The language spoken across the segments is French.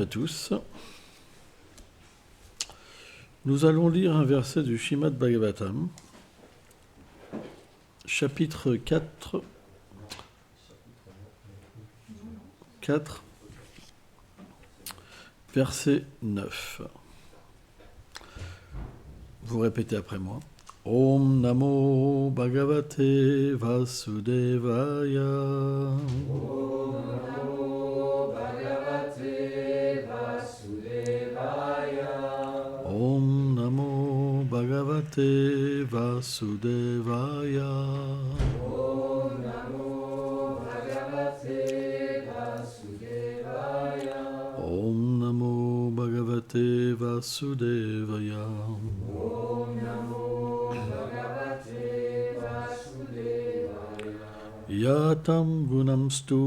à tous. Nous allons lire un verset du Srimad Bhagavatam, chapitre 4, verset 9. Vous répétez après moi. Om Namo Bhagavate Vasudevaya. Om Namo Bhagavate Vasudevaya. Om Namo Bhagavate Vasudevaya. Om Namo Bhagavate Vasudevaya. Om Namo Bhagavate Vasudevaya. Om Namo Bhagavate Vasudevaya. Yatam gunamstu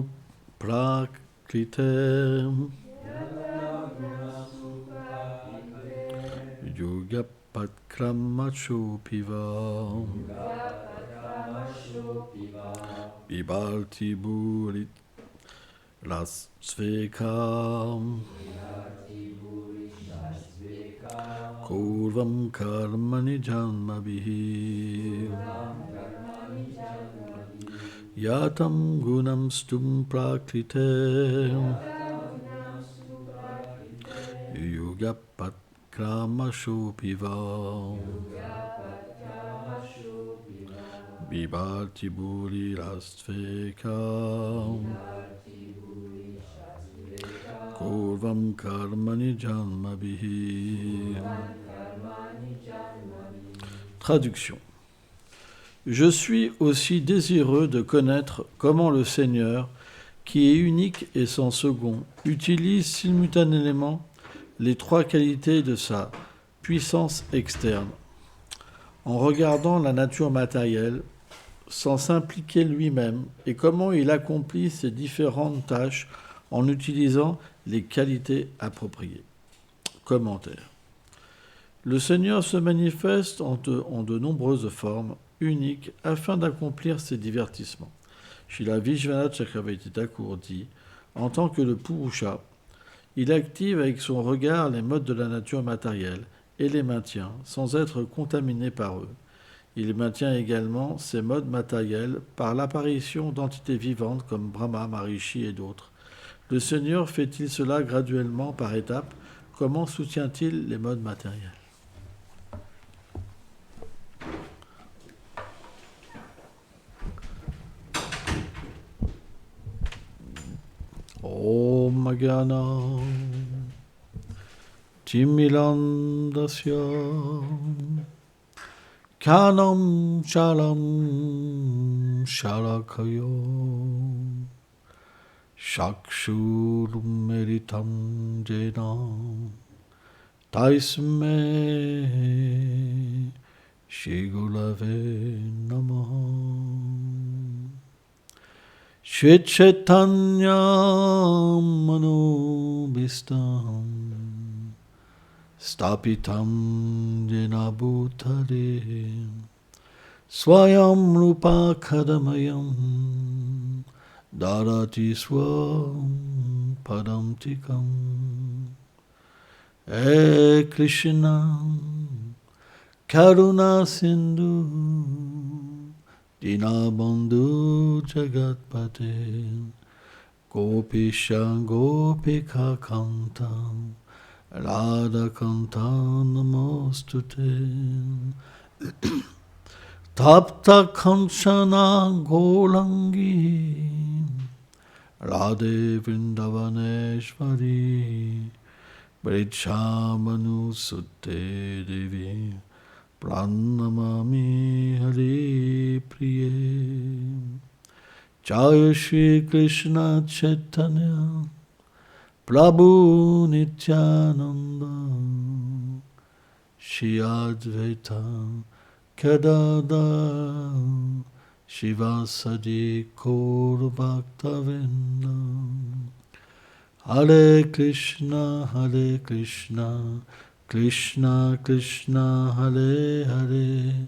prakritem Yugapatkramachopiva Bibalti burit lasvekam Kurvam karmani janmabhihi Yatam gunam stum prakritem Yugapat kramashopiva Bibati buri rastvekam Kurvam karmani janmabhihi. Traduction. Je suis aussi désireux de connaître comment le Seigneur, qui est unique et sans second, utilise simultanément les trois qualités de sa puissance externe, en regardant la nature matérielle, sans s'impliquer lui-même, et comment il accomplit ses différentes tâches en utilisant les qualités appropriées. Commentaire. Le Seigneur se manifeste en de nombreuses formes, uniques, afin d'accomplir ses divertissements. Srila Vishwanath Chakravarti Thakur dit, en tant que le Purusha, il active avec son regard les modes de la nature matérielle et les maintient sans être contaminé par eux. Il maintient également ces modes matériels par l'apparition d'entités vivantes comme Brahma, Maharishi et d'autres. Le Seigneur fait-il cela graduellement par étapes? Comment soutient-il les modes matériels? Om Agana Timilandasya Kanam Shalam Shalakayo Shakshur Meritam Jena Taisme Shigulave Namaha Shri Chaitanya Manobhistam Stapitam Jena Bhutale Swayam Rupa Kadamayam Darati Swam Padamtikam Hey Krishna Karuna Sindhu Dinabandhu Jagatpate Gopisha Gopika Kanta Radha Kanta Namostute Tapta Kanchana Golangi Radhe Vrindavaneshvari Brichamanu Sutte Devi Pranamami Hari Priye Jaya Shri Krishna Chaitanya Prabhu Nityananda Shri Advaita Kadada Shivasadi Kaur Bhaktavinda Hare Krishna Krishna Krishna Hare Hare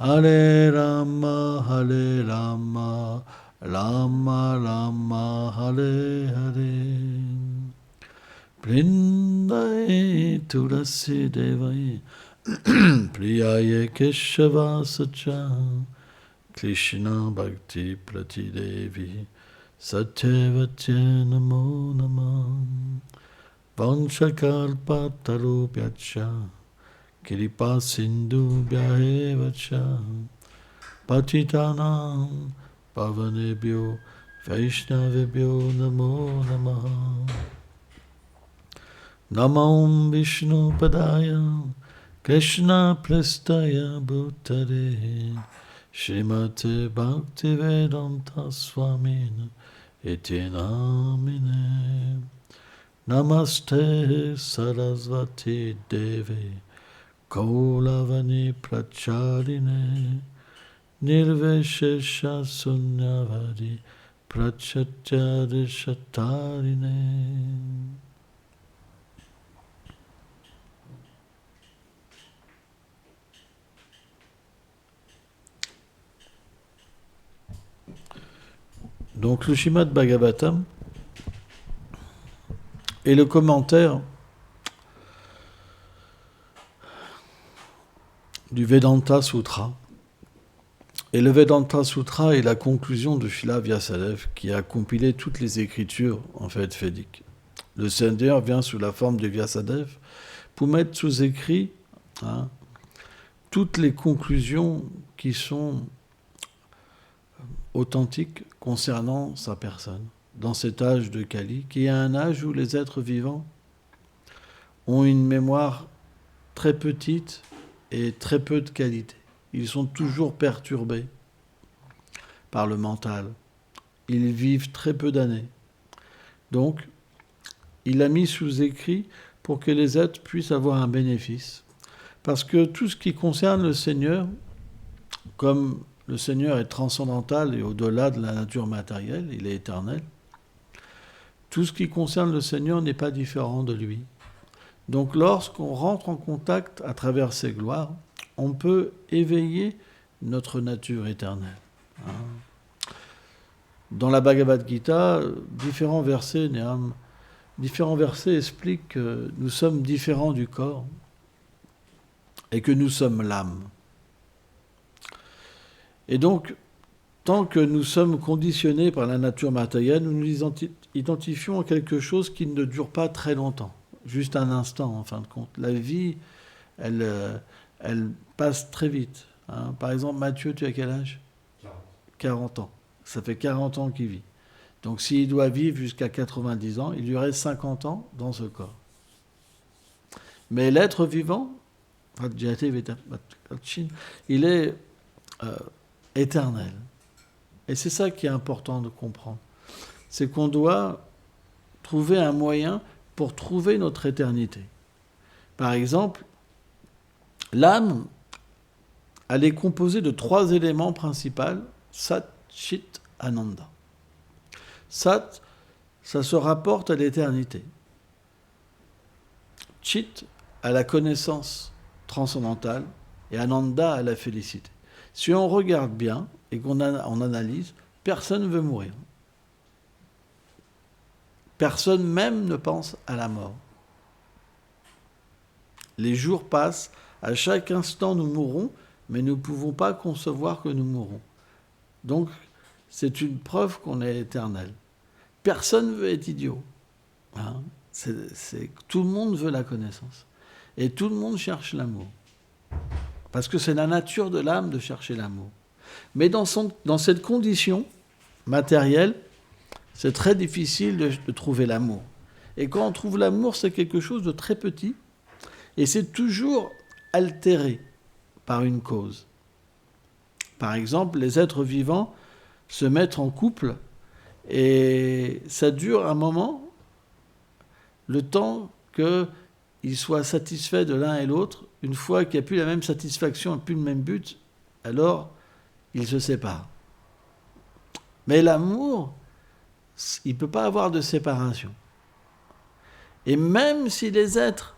Hare Rama Rama Rama Hare Hare Vrindaye Tulasi Devaye Priyaye Keshavasacha Krishna Bhakti Prati Devi Satyavatya Namo Namah Vanchakalpatarubhyacha Kripa Sindhu Bhyaevacha Patitanam Pavanebhyo Vaishnavebhyo Namo Namaha Namam Vishnu Padaya Krishna Prestaya Bhutare Srimate Bhaktivedanta Swamina Iti Namine Namaste Sarasvati Devi Kaulavani Pracharine Nirveshesha Sunyavadi Prachatyari Shatarine. Donc le Srimad Bhagavatam est le commentaire du Vedanta Sutra. Et le Vedanta Sutra est la conclusion de Srila Vyasadeva qui a compilé toutes les écritures en fait védiques. Le Seigneur vient sous la forme de Vyasadeva pour mettre sous écrit toutes les conclusions qui sont authentiques concernant sa personne, dans cet âge de Kali, qui est un âge où les êtres vivants ont une mémoire très petite et très peu de qualité. Ils sont toujours perturbés par le mental. Ils vivent très peu d'années. Donc, il a mis sous écrit pour que les êtres puissent avoir un bénéfice. Parce que tout ce qui concerne le Seigneur, comme le Seigneur est transcendantal et au-delà de la nature matérielle, il est éternel, tout ce qui concerne le Seigneur n'est pas différent de lui. Donc lorsqu'on rentre en contact à travers ses gloires, on peut éveiller notre nature éternelle. Dans la Bhagavad Gita, différents versets expliquent que nous sommes différents du corps et que nous sommes l'âme. Et donc, tant que nous sommes conditionnés par la nature matérielle, nous nous identifions à quelque chose qui ne dure pas très longtemps, juste un instant en fin de compte. La vie, elle passe très vite. Par exemple, Mathieu, tu as quel âge ? 40 ans. Ça fait 40 ans qu'il vit. Donc s'il doit vivre jusqu'à 90 ans, il lui reste 50 ans dans ce corps. Mais l'être vivant, il est éternel. Et c'est ça qui est important de comprendre. C'est qu'on doit trouver un moyen pour trouver notre éternité. Par exemple, l'âme, elle est composée de 3 éléments principaux, Sat, Chit, Ananda. Sat, ça se rapporte à l'éternité. Chit, à la connaissance transcendantale, et Ananda, à la félicité. Si on regarde bien et qu'on analyse, personne ne veut mourir. Personne même ne pense à la mort. Les jours passent, à chaque instant nous mourrons, mais nous ne pouvons pas concevoir que nous mourrons. Donc, c'est une preuve qu'on est éternel. Personne ne veut être idiot. Tout le monde veut la connaissance. Et tout le monde cherche l'amour. Parce que c'est la nature de l'âme de chercher l'amour. Mais dans cette condition matérielle, c'est très difficile de trouver l'amour. Et quand on trouve l'amour, c'est quelque chose de très petit. Et c'est toujours altéré par une cause. Par exemple, les êtres vivants se mettent en couple et ça dure un moment, le temps qu'ils soient satisfaits de l'un et l'autre. Une fois qu'il n'y a plus la même satisfaction, plus le même but, alors ils se séparent. Mais l'amour, il ne peut pas avoir de séparation. Et même si les êtres,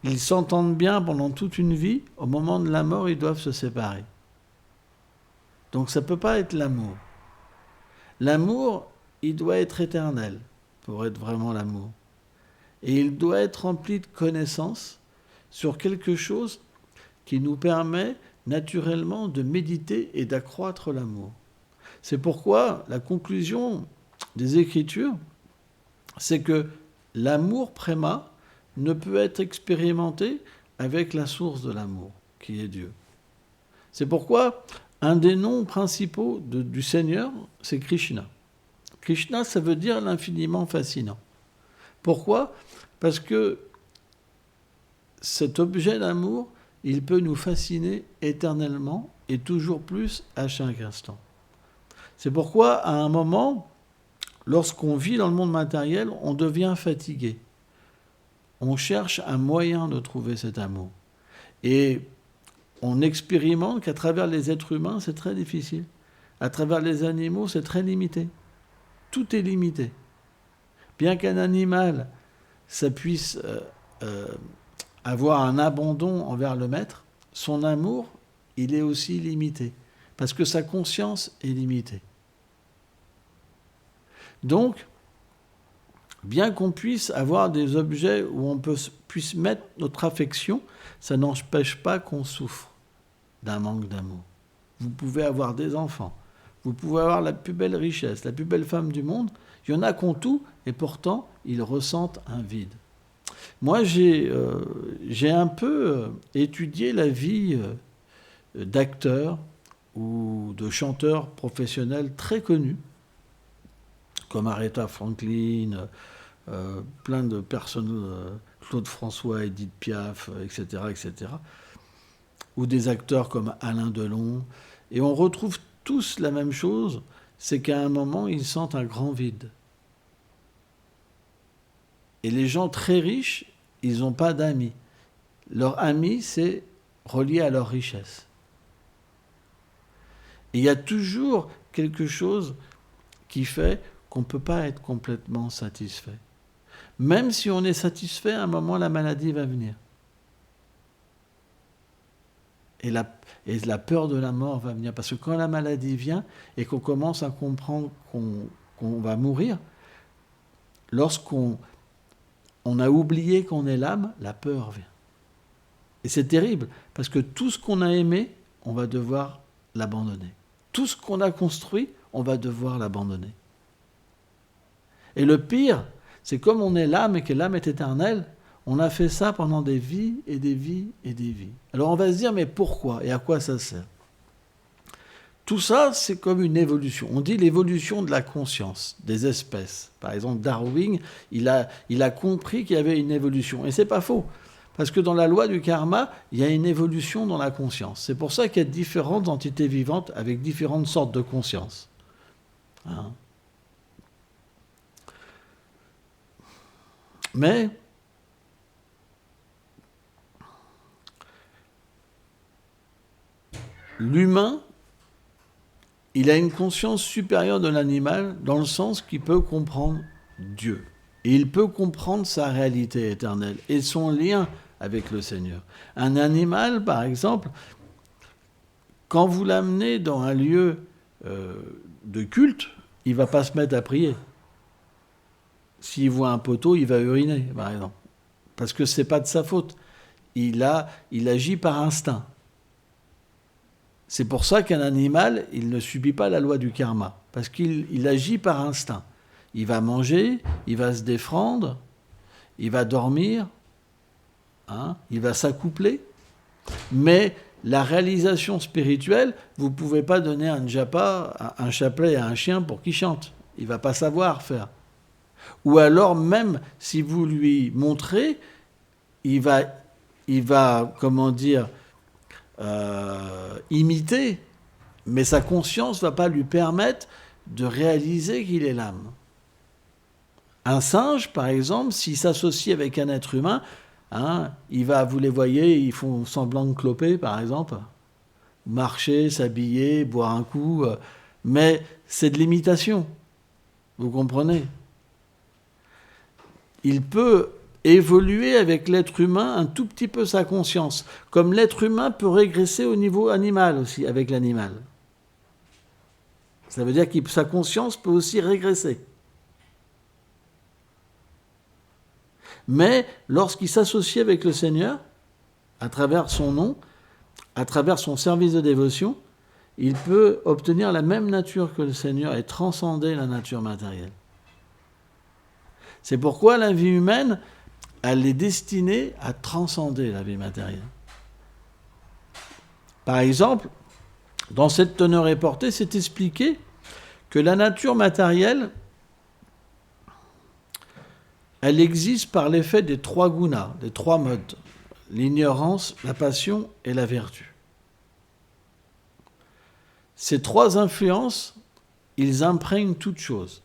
ils s'entendent bien pendant toute une vie, au moment de la mort, ils doivent se séparer. Donc ça ne peut pas être l'amour. L'amour, il doit être éternel pour être vraiment l'amour. Et il doit être rempli de connaissances sur quelque chose qui nous permet naturellement de méditer et d'accroître l'amour. C'est pourquoi la conclusion des Écritures, c'est que l'amour préma ne peut être expérimenté avec la source de l'amour, qui est Dieu. C'est pourquoi un des noms principaux du Seigneur, c'est Krishna. Krishna, ça veut dire l'infiniment fascinant. Pourquoi ? Parce que cet objet d'amour, il peut nous fasciner éternellement et toujours plus à chaque instant. C'est pourquoi, à un moment, lorsqu'on vit dans le monde matériel, on devient fatigué. On cherche un moyen de trouver cet amour. Et on expérimente qu'à travers les êtres humains, c'est très difficile. À travers les animaux, c'est très limité. Tout est limité. Bien qu'un animal, ça puisse avoir un abandon envers le maître, son amour, il est aussi limité. Parce que sa conscience est limitée. Donc, bien qu'on puisse avoir des objets où on puisse mettre notre affection, ça n'empêche pas qu'on souffre d'un manque d'amour. Vous pouvez avoir des enfants, vous pouvez avoir la plus belle richesse, la plus belle femme du monde, il y en a qui ont tout, et pourtant, ils ressentent un vide. Moi, j'ai un peu étudié la vie d'acteurs ou de chanteurs professionnels très connus, comme Aretha Franklin, plein de personnes, Claude François, Edith Piaf, etc., etc., ou des acteurs comme Alain Delon. Et on retrouve tous la même chose, c'est qu'à un moment, ils sentent un grand vide. Et les gens très riches, ils n'ont pas d'amis. Leur ami, c'est relié à leur richesse. Et il y a toujours quelque chose qui fait qu'on ne peut pas être complètement satisfait. Même si on est satisfait, à un moment, la maladie va venir. Et la peur de la mort va venir. Parce que quand la maladie vient et qu'on commence à comprendre qu'on va mourir, lorsqu'on a oublié qu'on est l'âme, la peur vient. Et c'est terrible, parce que tout ce qu'on a aimé, on va devoir l'abandonner. Tout ce qu'on a construit, on va devoir l'abandonner. Et le pire, c'est comme on est l'âme et que l'âme est éternelle, on a fait ça pendant des vies et des vies et des vies. Alors on va se dire, mais pourquoi et à quoi ça sert ? Tout ça, c'est comme une évolution. On dit l'évolution de la conscience des espèces. Par exemple, Darwin, il a compris qu'il y avait une évolution. Et c'est pas faux. Parce que dans la loi du karma, il y a une évolution dans la conscience. C'est pour ça qu'il y a différentes entités vivantes avec différentes sortes de conscience. Hein ? Mais l'humain, il a une conscience supérieure de l'animal dans le sens qu'il peut comprendre Dieu. Et il peut comprendre sa réalité éternelle et son lien avec le Seigneur. Un animal, par exemple, quand vous l'amenez dans un lieu de culte, il ne va pas se mettre à prier. S'il voit un poteau, il va uriner, par exemple. Parce que ce n'est pas de sa faute. Il agit par instinct. C'est pour ça qu'un animal, il ne subit pas la loi du karma. Parce qu'il agit par instinct. Il va manger, il va se défendre, il va dormir, hein, il va s'accoupler. Mais la réalisation spirituelle, vous ne pouvez pas donner un japa, un chapelet à un chien pour qu'il chante. Il ne va pas savoir faire. Ou alors, même si vous lui montrez, il va comment dire, imiter, mais sa conscience ne va pas lui permettre de réaliser qu'il est l'âme. Un singe, par exemple, s'il s'associe avec un être humain, hein, vous les voyez, ils font semblant de cloper, par exemple, marcher, s'habiller, boire un coup, mais c'est de l'imitation, vous comprenez ? Il peut évoluer avec l'être humain un tout petit peu sa conscience, comme l'être humain peut régresser au niveau animal aussi, avec l'animal. Ça veut dire que sa conscience peut aussi régresser. Mais lorsqu'il s'associe avec le Seigneur, à travers son nom, à travers son service de dévotion, il peut obtenir la même nature que le Seigneur et transcender la nature matérielle. C'est pourquoi la vie humaine, elle est destinée à transcender la vie matérielle. Par exemple, dans cette teneur et portée, c'est expliqué que la nature matérielle, elle existe par l'effet des trois gunas, des trois modes, l'ignorance, la passion et la vertu. Ces trois influences, ils imprègnent toute chose.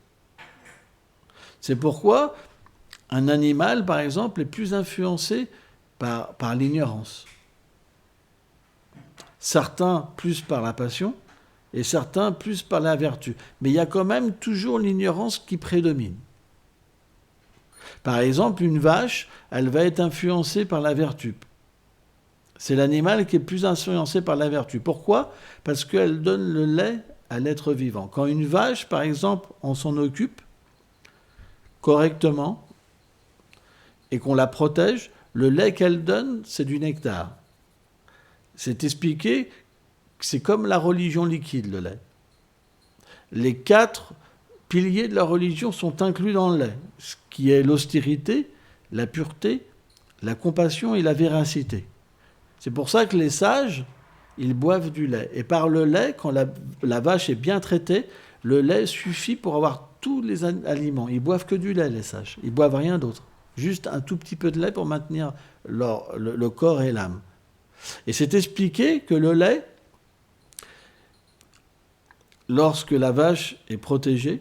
C'est pourquoi un animal, par exemple, est plus influencé par l'ignorance. Certains plus par la passion et certains plus par la vertu. Mais il y a quand même toujours l'ignorance qui prédomine. Par exemple, une vache, elle va être influencée par la vertu. C'est l'animal qui est plus influencé par la vertu. Pourquoi ? Parce qu'elle donne le lait à l'être vivant. Quand une vache, par exemple, on s'en occupe correctement et qu'on la protège, le lait qu'elle donne, c'est du nectar. C'est expliqué que c'est comme la religion liquide, le lait. Les 4 piliers de la religion sont inclus dans le lait, ce qui est l'austérité, la pureté, la compassion et la véracité. C'est pour ça que les sages, ils boivent du lait. Et par le lait, quand la vache est bien traitée, le lait suffit pour avoir tous les aliments. Ils boivent que du lait, les sages. Ils boivent rien d'autre. Juste un tout petit peu de lait pour maintenir le corps et l'âme. Et c'est expliqué que le lait, lorsque la vache est protégée,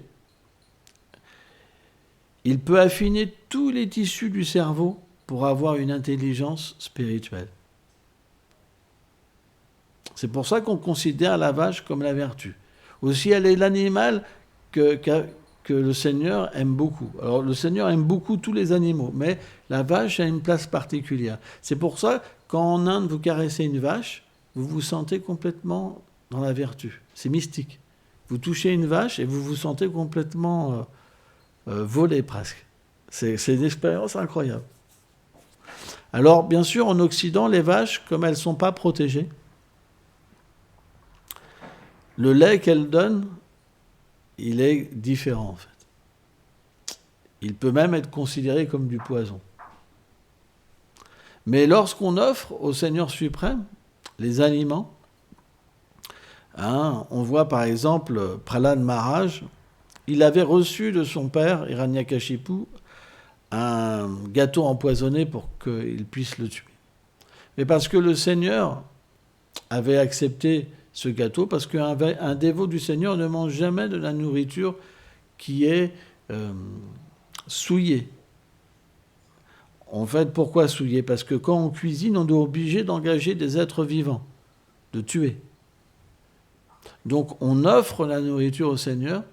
il peut affiner tous les tissus du cerveau pour avoir une intelligence spirituelle. C'est pour ça qu'on considère la vache comme la vertu. Aussi, elle est l'animal que le Seigneur aime beaucoup. Alors, le Seigneur aime beaucoup tous les animaux, mais la vache a une place particulière. C'est pour ça, quand en Inde, vous caressez une vache, vous vous sentez complètement dans la vertu. C'est mystique. Vous touchez une vache et vous vous sentez complètement volé presque. C'est une expérience incroyable. Alors, bien sûr, en Occident, les vaches, comme elles ne sont pas protégées, le lait qu'elles donnent, il est différent en fait. Il peut même être considéré comme du poison. Mais lorsqu'on offre au Seigneur suprême les aliments, on voit par exemple Prahlad Maharaj, il avait reçu de son père, Hiranyakashipu, un gâteau empoisonné pour qu'il puisse le tuer. Mais parce que le Seigneur avait accepté ce gâteau, parce qu'un dévot du Seigneur ne mange jamais de la nourriture qui est souillée. En fait, pourquoi souillée ? Parce que quand on cuisine, on est obligé d'engager des êtres vivants, de tuer. Donc on offre la nourriture au Seigneur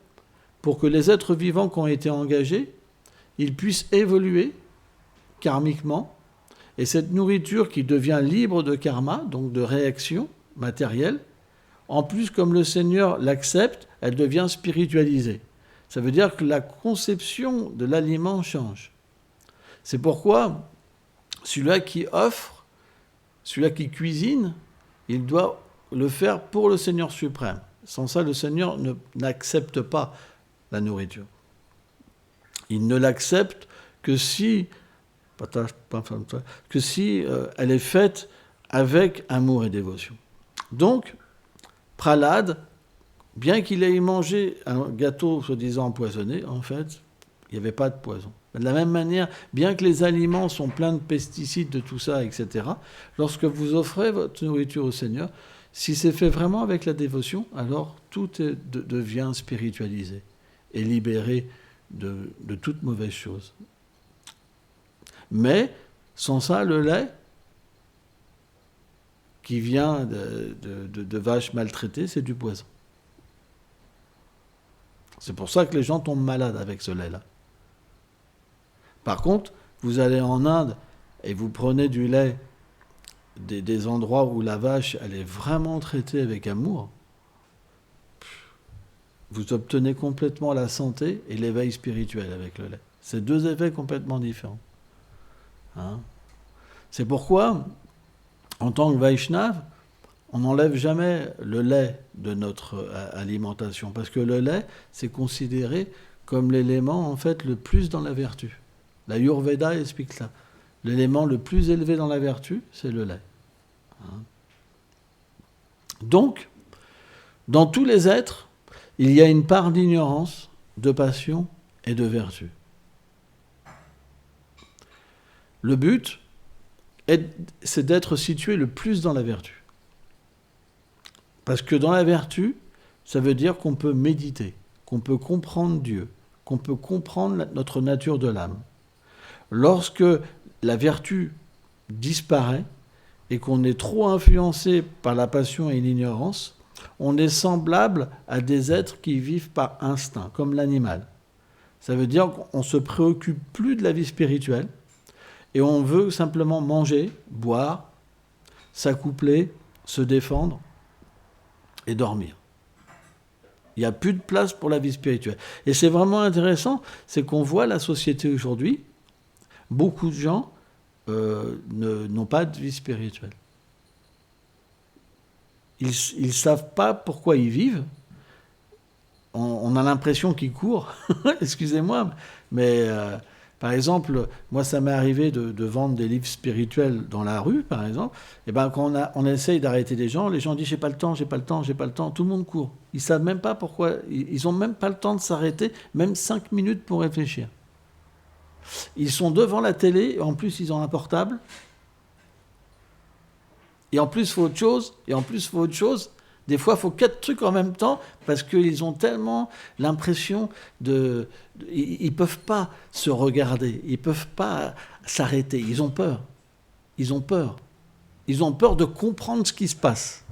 pour que les êtres vivants qui ont été engagés, ils puissent évoluer karmiquement, et cette nourriture qui devient libre de karma, donc de réaction matérielle, en plus, comme le Seigneur l'accepte, elle devient spiritualisée. Ça veut dire que la conception de l'aliment change. C'est pourquoi celui-là qui offre, celui-là qui cuisine, il doit le faire pour le Seigneur suprême. Sans ça, le Seigneur n'accepte pas la nourriture. Il ne l'accepte que si elle est faite avec amour et dévotion. Donc, Prahlad, bien qu'il ait mangé un gâteau soi-disant empoisonné, en fait, il n'y avait pas de poison. De la même manière, bien que les aliments sont pleins de pesticides, de tout ça, etc., lorsque vous offrez votre nourriture au Seigneur, si c'est fait vraiment avec la dévotion, alors tout devient spiritualisé et libéré de toute mauvaise chose. Mais, sans ça, le lait qui vient de vaches maltraitées, c'est du poison. C'est pour ça que les gens tombent malades avec ce lait-là. Par contre, vous allez en Inde et vous prenez du lait des endroits où la vache elle est vraiment traitée avec amour, vous obtenez complètement la santé et l'éveil spirituel avec le lait. C'est 2 effets complètement différents. Hein. C'est pourquoi, en tant que Vaishnav, on n'enlève jamais le lait de notre alimentation, parce que le lait, c'est considéré comme l'élément en fait le plus dans la vertu. L'Ayurveda explique ça. L'élément le plus élevé dans la vertu, c'est le lait. Hein. Donc, dans tous les êtres, il y a une part d'ignorance, de passion et de vertu. Le but, c'est d'être situé le plus dans la vertu. Parce que dans la vertu, ça veut dire qu'on peut méditer, qu'on peut comprendre Dieu, qu'on peut comprendre notre nature de l'âme. Lorsque la vertu disparaît et qu'on est trop influencé par la passion et l'ignorance, on est semblable à des êtres qui vivent par instinct, comme l'animal. Ça veut dire qu'on ne se préoccupe plus de la vie spirituelle et on veut simplement manger, boire, s'accoupler, se défendre et dormir. Il n'y a plus de place pour la vie spirituelle. Et c'est vraiment intéressant, c'est qu'on voit la société aujourd'hui, beaucoup de gens n'ont pas de vie spirituelle. Ils ne savent pas pourquoi ils vivent. On a l'impression qu'ils courent, excusez-moi, mais par exemple, moi ça m'est arrivé de vendre des livres spirituels dans la rue, par exemple, et ben quand on essaye d'arrêter les gens disent j'ai pas le temps, tout le monde court. Ils savent même pas pourquoi, ils ont même pas le temps de s'arrêter, même 5 minutes pour réfléchir. Ils sont devant la télé, en plus ils ont un portable, et en plus il faut autre chose, Des fois, il faut 4 trucs en même temps parce qu'ils ont tellement l'impression ils ne peuvent pas se regarder, ils ne peuvent pas s'arrêter. Ils ont peur. Ils ont peur de comprendre ce qui se passe.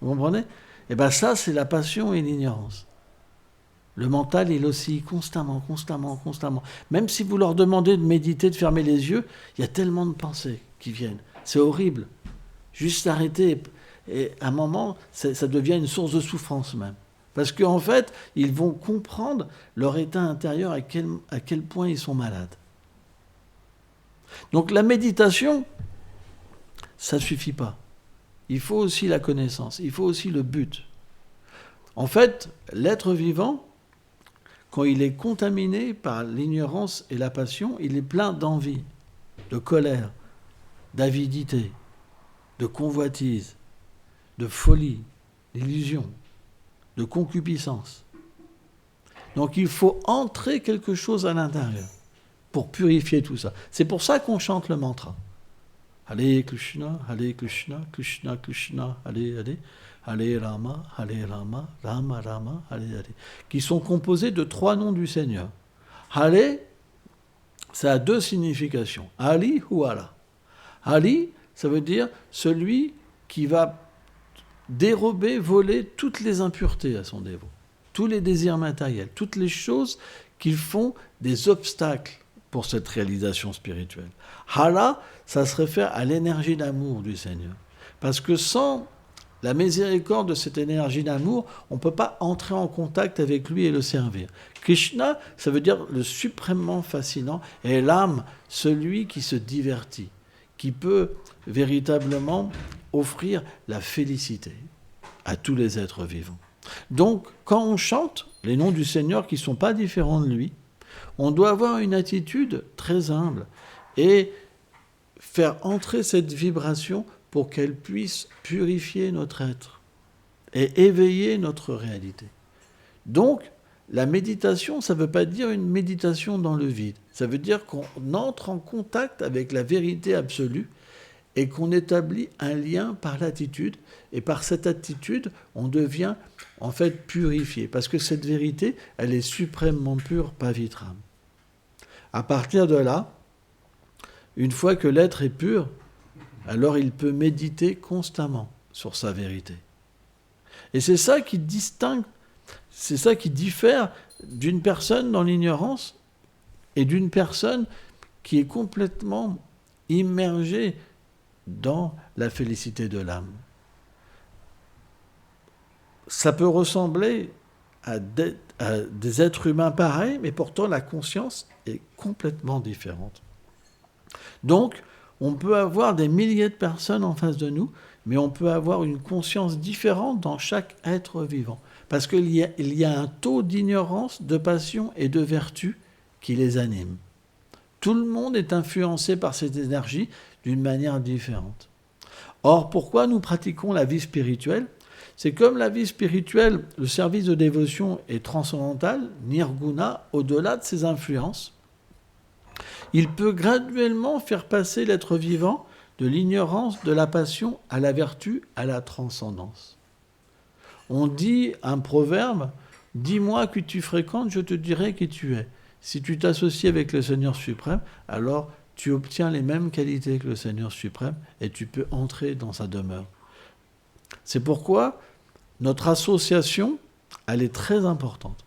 Vous comprenez ? Et bien ça, c'est la passion et l'ignorance. Le mental, il oscille constamment. Même si vous leur demandez de méditer, de fermer les yeux, il y a tellement de pensées qui viennent. C'est horrible. Juste s'arrêter. Et à un moment, ça devient une source de souffrance même. Parce qu'en fait, ils vont comprendre leur état intérieur, à quel point ils sont malades. Donc la méditation, ça ne suffit pas. Il faut aussi la connaissance, il faut aussi le but. En fait, l'être vivant, quand il est contaminé par l'ignorance et la passion, il est plein d'envie, de colère, d'avidité, de convoitise, de folie, d'illusion, de concupiscence. Donc il faut entrer quelque chose à l'intérieur pour purifier tout ça. C'est pour ça qu'on chante le mantra. Hare Krishna, Krishna Krishna, Hare Rama, Rama Rama, Hare Hare, qui sont composés de 3 noms du Seigneur. Hare, ça a 2 significations. Ali ou Allah. Ali, ça veut dire celui qui va dérober, voler toutes les impuretés à son dévot, tous les désirs matériels, toutes les choses qui font des obstacles pour cette réalisation spirituelle. Hala, ça se réfère à l'énergie d'amour du Seigneur. Parce que sans la miséricorde de cette énergie d'amour, on ne peut pas entrer en contact avec lui et le servir. Krishna, ça veut dire le suprêmement fascinant, et l'âme, celui qui se divertit, qui peut véritablement offrir la félicité à tous les êtres vivants. Donc, quand on chante les noms du Seigneur qui ne sont pas différents de lui, on doit avoir une attitude très humble et faire entrer cette vibration pour qu'elle puisse purifier notre être et éveiller notre réalité. Donc, la méditation, ça ne veut pas dire une méditation dans le vide. Ça veut dire qu'on entre en contact avec la vérité absolue et qu'on établit un lien par l'attitude. Et par cette attitude, on devient en fait purifié. Parce que cette vérité, elle est suprêmement pure, pavitram. À partir de là, une fois que l'être est pur, alors il peut méditer constamment sur sa vérité. Et c'est ça qui distingue, c'est ça qui diffère d'une personne dans l'ignorance et d'une personne qui est complètement immergée dans la félicité de l'âme. Ça peut ressembler à des êtres humains pareils, mais pourtant la conscience est complètement différente. Donc, on peut avoir des milliers de personnes en face de nous, mais on peut avoir une conscience différente dans chaque être vivant. Parce qu'il y a un taux d'ignorance, de passion et de vertu qui les anime. Tout le monde est influencé par cette énergie d'une manière différente. Or, pourquoi nous pratiquons la vie spirituelle ? C'est comme la vie spirituelle, le service de dévotion est transcendantal, nirguna, au-delà de ses influences. Il peut graduellement faire passer l'être vivant de l'ignorance, de la passion, à la vertu, à la transcendance. On dit un proverbe, « Dis-moi qui tu fréquentes, je te dirai qui tu es ». Si tu t'associes avec le Seigneur suprême, alors tu obtiens les mêmes qualités que le Seigneur suprême et tu peux entrer dans sa demeure. C'est pourquoi notre association, elle est très importante.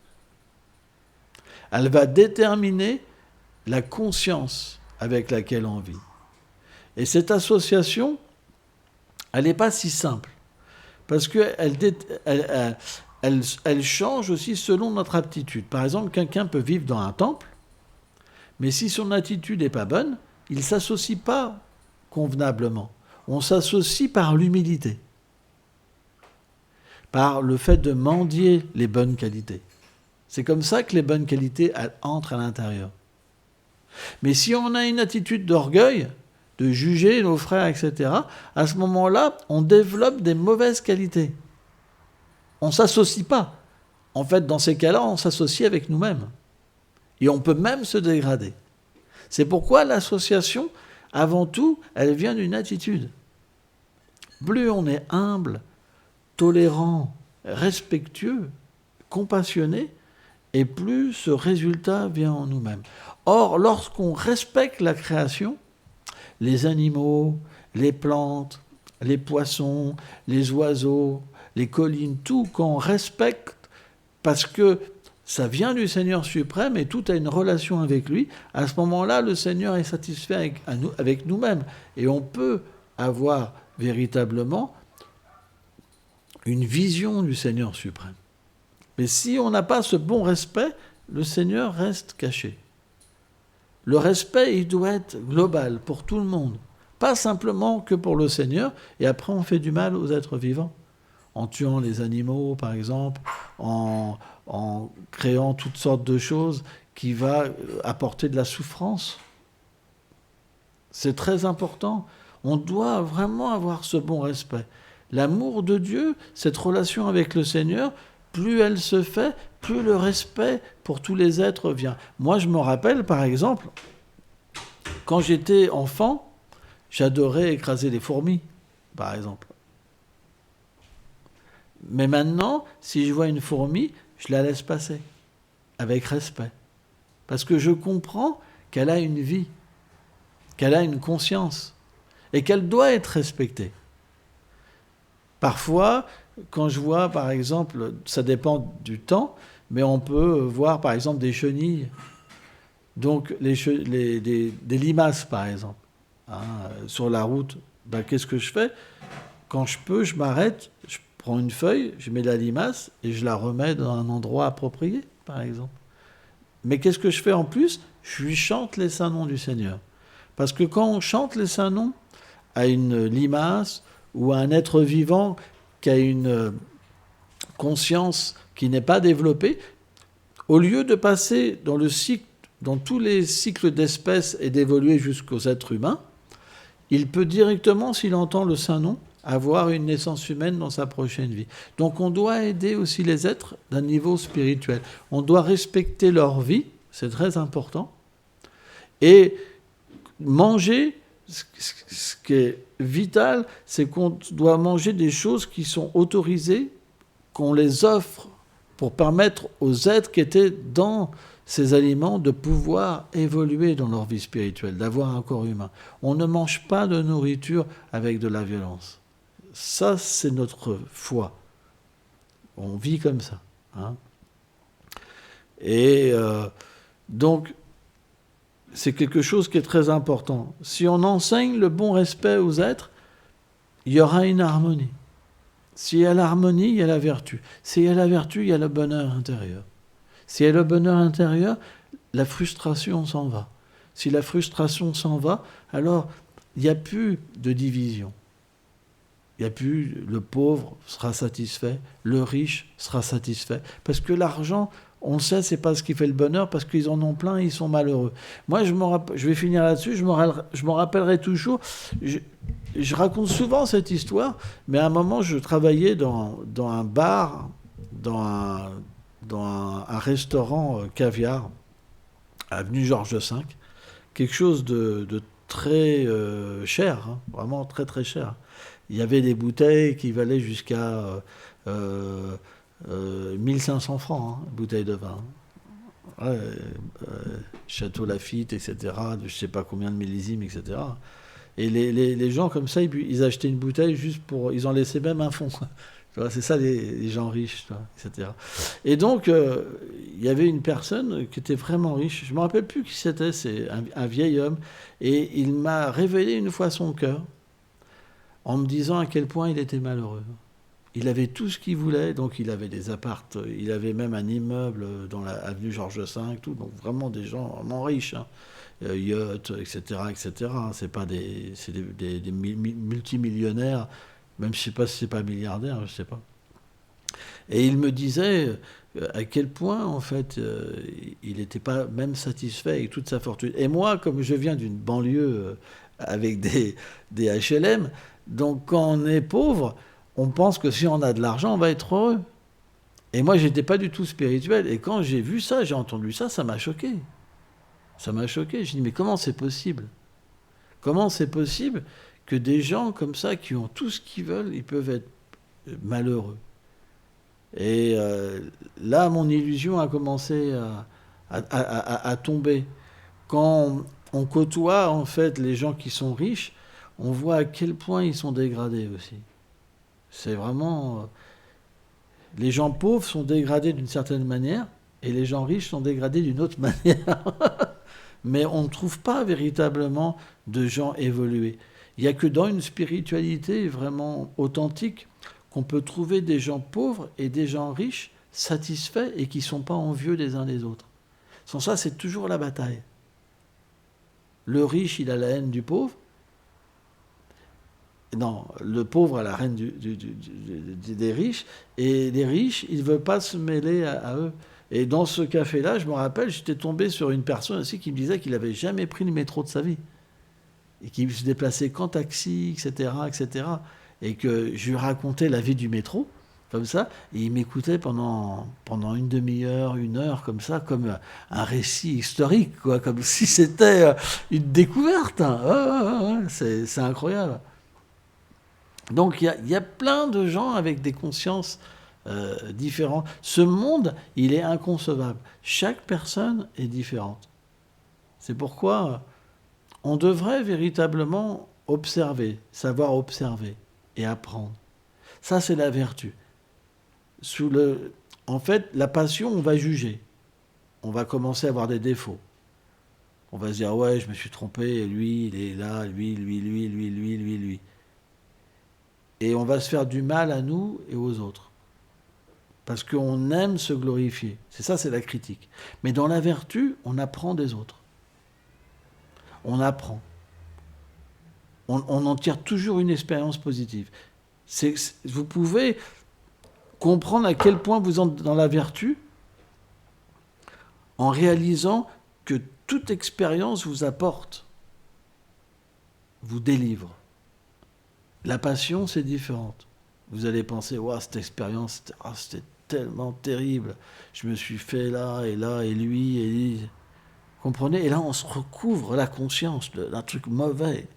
Elle va déterminer la conscience avec laquelle on vit. Et cette association, elle n'est pas si simple, parce qu'elle change aussi selon notre aptitude. Par exemple, quelqu'un peut vivre dans un temple, mais si son attitude n'est pas bonne, il ne s'associe pas convenablement. On s'associe par l'humilité, par le fait de mendier les bonnes qualités. C'est comme ça que les bonnes qualités entrent à l'intérieur. Mais si on a une attitude d'orgueil, de juger nos frères, etc., à ce moment-là, on développe des mauvaises qualités. On ne s'associe pas. En fait, dans ces cas-là, on s'associe avec nous-mêmes. Et on peut même se dégrader. C'est pourquoi l'association, avant tout, elle vient d'une attitude. Plus on est humble, tolérant, respectueux, compassionné, et plus ce résultat vient en nous-mêmes. Or, lorsqu'on respecte la création, les animaux, les plantes, les poissons, les oiseaux, les collines, tout, quand on respecte, parce que ça vient du Seigneur suprême et tout a une relation avec lui, à ce moment-là, le Seigneur est satisfait avec nous-mêmes. Et on peut avoir véritablement une vision du Seigneur suprême. Mais si on n'a pas ce bon respect, le Seigneur reste caché. Le respect, il doit être global pour tout le monde. Pas simplement que pour le Seigneur, et après on fait du mal aux êtres vivants. En tuant les animaux, par exemple, en créant toutes sortes de choses qui vont apporter de la souffrance. C'est très important. On doit vraiment avoir ce bon respect. L'amour de Dieu, cette relation avec le Seigneur, plus elle se fait, plus le respect pour tous les êtres vient. Moi, je me rappelle, par exemple, quand j'étais enfant, j'adorais écraser les fourmis, par exemple. Mais maintenant, si je vois une fourmi, je la laisse passer, avec respect. Parce que je comprends qu'elle a une vie, qu'elle a une conscience, et qu'elle doit être respectée. Parfois, quand je vois, par exemple, ça dépend du temps, mais on peut voir, par exemple, des chenilles. Donc, des limaces, par exemple, sur la route. Qu'est-ce que je fais ? Quand je peux, je m'arrête, je prends une feuille, je mets la limace et je la remets dans un endroit approprié, par exemple. Mais qu'est-ce que je fais en plus ? Je lui chante les saints noms du Seigneur. Parce que quand on chante les saints noms à une limace ou à un être vivant qui a une conscience qui n'est pas développée, au lieu de passer dans tous les cycles d'espèces et d'évoluer jusqu'aux êtres humains, il peut directement, s'il entend le saint nom, avoir une naissance humaine dans sa prochaine vie. Donc on doit aider aussi les êtres d'un niveau spirituel. On doit respecter leur vie, c'est très important, et manger. Ce qui est vital, c'est qu'on doit manger des choses qui sont autorisées, qu'on les offre pour permettre aux êtres qui étaient dans ces aliments de pouvoir évoluer dans leur vie spirituelle, d'avoir un corps humain. On ne mange pas de nourriture avec de la violence. Ça, c'est notre foi. On vit comme ça. Et donc, c'est quelque chose qui est très important. Si on enseigne le bon respect aux êtres, il y aura une harmonie. S'il y a l'harmonie, il y a la vertu. S'il y a la vertu, il y a le bonheur intérieur. S'il y a le bonheur intérieur, la frustration s'en va. Si la frustration s'en va, alors il n'y a plus de division. Il n'y a plus le pauvre sera satisfait, le riche sera satisfait. Parce que l'argent, on le sait, c'est pas ce qui fait le bonheur, parce qu'ils en ont plein, ils sont malheureux. Moi, je vais finir là-dessus, je m'en rappellerai toujours. Je raconte souvent cette histoire, mais à un moment, je travaillais dans un bar, dans un restaurant caviar, avenue Georges V, quelque chose de très cher, hein, vraiment très très cher. Il y avait des bouteilles qui valaient jusqu'à 1500 francs, hein, bouteille de vin. Ouais, Château Lafite, etc., de je sais pas combien de millésimes, etc. Et les gens comme ça, ils achetaient une bouteille juste pour... Ils en laissaient même un fond. Tu vois, c'est ça les gens riches, tu vois, etc. Et donc, il y avait une personne qui était vraiment riche. Je ne me rappelle plus qui c'était, c'est un vieil homme. Et il m'a révélé une fois son cœur en me disant à quel point il était malheureux. Il avait tout ce qu'il voulait, donc il avait des appartes, il avait même un immeuble dans l'avenue Georges V, tout, donc vraiment des gens vraiment riches, hein. Yacht, etc., etc. C'est pas c'est des multimillionnaires, même je sais pas si c'est pas milliardaire, je sais pas. Et il me disait à quel point, en fait, il n'était pas même satisfait avec toute sa fortune. Et moi, comme je viens d'une banlieue avec des HLM, donc quand on est pauvre, on pense que si on a de l'argent, on va être heureux. Et moi, j'étais pas du tout spirituel. Et quand j'ai vu ça, j'ai entendu ça, ça m'a choqué. Ça m'a choqué. Je dis, mais comment c'est possible? Comment c'est possible que des gens comme ça, qui ont tout ce qu'ils veulent, ils peuvent être malheureux? Et là, mon illusion a commencé à tomber. Quand on côtoie, en fait, les gens qui sont riches, on voit à quel point ils sont dégradés aussi. C'est vraiment... Les gens pauvres sont dégradés d'une certaine manière, et les gens riches sont dégradés d'une autre manière. Mais on ne trouve pas véritablement de gens évolués. Il n'y a que dans une spiritualité vraiment authentique qu'on peut trouver des gens pauvres et des gens riches, satisfaits et qui ne sont pas envieux les uns des autres. Sans ça, c'est toujours la bataille. Le riche, il a la haine du pauvre. Non, le pauvre a la haine des riches, et les riches, ils ne veulent pas se mêler à eux. Et dans ce café-là, je me rappelle, j'étais tombé sur une personne aussi qui me disait qu'il n'avait jamais pris le métro de sa vie. Et qu'il se déplaçait qu'en taxi, etc., etc. Et que je lui racontais la vie du métro, comme ça, et il m'écoutait pendant une demi-heure, une heure, comme ça, comme un récit historique, quoi, comme si c'était une découverte. Hein. Ouais, c'est incroyable. Donc il y a plein de gens avec des consciences différentes. Ce monde, il est inconcevable. Chaque personne est différente. C'est pourquoi on devrait véritablement observer, savoir observer et apprendre. Ça, c'est la vertu. En fait, la passion, on va juger. On va commencer à avoir des défauts. On va se dire, ouais, je me suis trompé, lui, il est là, lui. Et on va se faire du mal à nous et aux autres. Parce qu'on aime se glorifier. C'est ça, c'est la critique. Mais dans la vertu, on apprend des autres. On apprend. On en tire toujours une expérience positive. Vous pouvez comprendre à quel point vous êtes dans la vertu en réalisant que toute expérience vous apporte, vous délivre. La passion, c'est différente. Vous allez penser, wow, cette expérience, c'était tellement terrible. Je me suis fait là, et lui. Comprenez? Et là, on se recouvre la conscience d'un truc mauvais.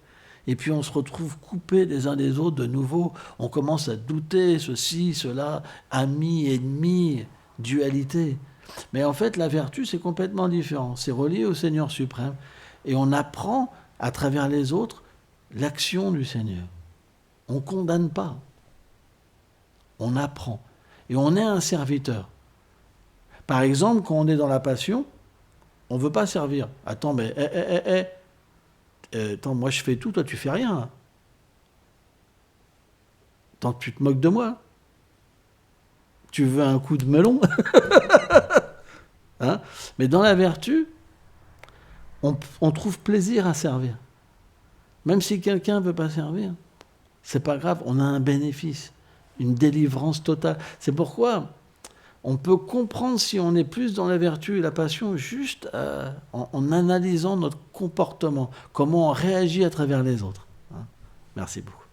Et puis, on se retrouve coupés des uns des autres de nouveau. On commence à douter, ceci, cela, amis, ennemis, dualité. Mais en fait, la vertu, c'est complètement différent. C'est relié au Seigneur suprême. Et on apprend, à travers les autres, l'action du Seigneur. On ne condamne pas. On apprend. Et on est un serviteur. Par exemple, quand on est dans la passion, on ne veut pas servir. Attends, mais attends, moi je fais tout, toi tu fais rien. Tant que tu te moques de moi. Tu veux un coup de melon. Hein? Mais dans la vertu, on trouve plaisir à servir. Même si quelqu'un ne veut pas servir, c'est pas grave, on a un bénéfice, une délivrance totale. C'est pourquoi on peut comprendre si on est plus dans la vertu et la passion juste en analysant notre comportement, comment on réagit à travers les autres. Merci beaucoup.